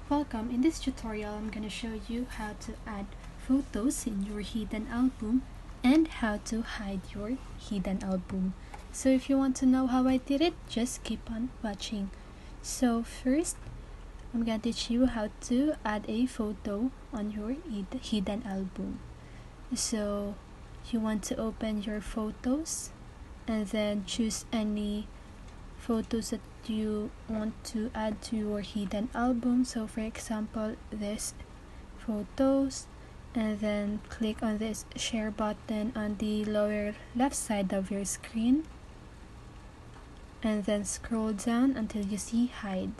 Welcome. In this tutorial, I'm going to show you how to add photos in your hidden album and how to hide your hidden album. So if you want to know how I did it, just keep on watching. So first, I'm going to teach you how to add a photo on your hidden album. So you want to open your photos and then choose any photos that you want to add to your hidden album. So for example, this photos, and then click on this share button on the lower left side of your screen and then scroll down until you see hide.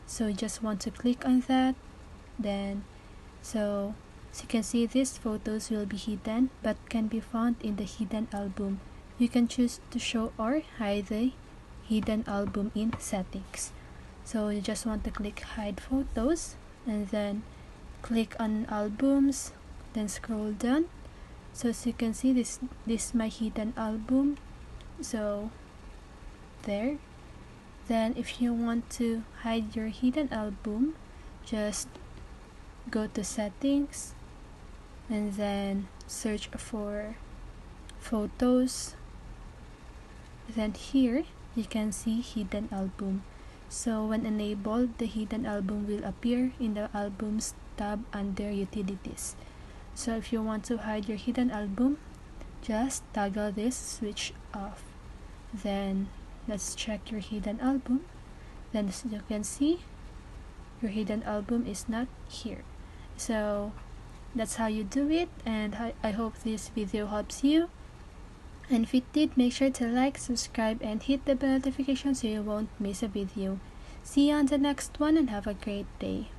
So you just want to click on that. Then so as you can see, these photos will be hidden but can be found in the hidden album. You can choose to show or hide the hidden album in settings. So you just want to click hide photos and then click on albums, then scroll down. So as you can see, this is my hidden album. So there. Then if you want to hide your hidden album, just go to settings and then search for photos. Then here you can see hidden album. So when enabled, the hidden album will appear in the albums tab under utilities. So if you want to hide your hidden album, just toggle this switch off. Then let's check your hidden album. Then as you can see, your hidden album is not here. So that's how you do it, and I hope this video helps you. And if it did, make sure to like, subscribe, and hit the bell notification so you won't miss a video. See you on the next one and have a great day.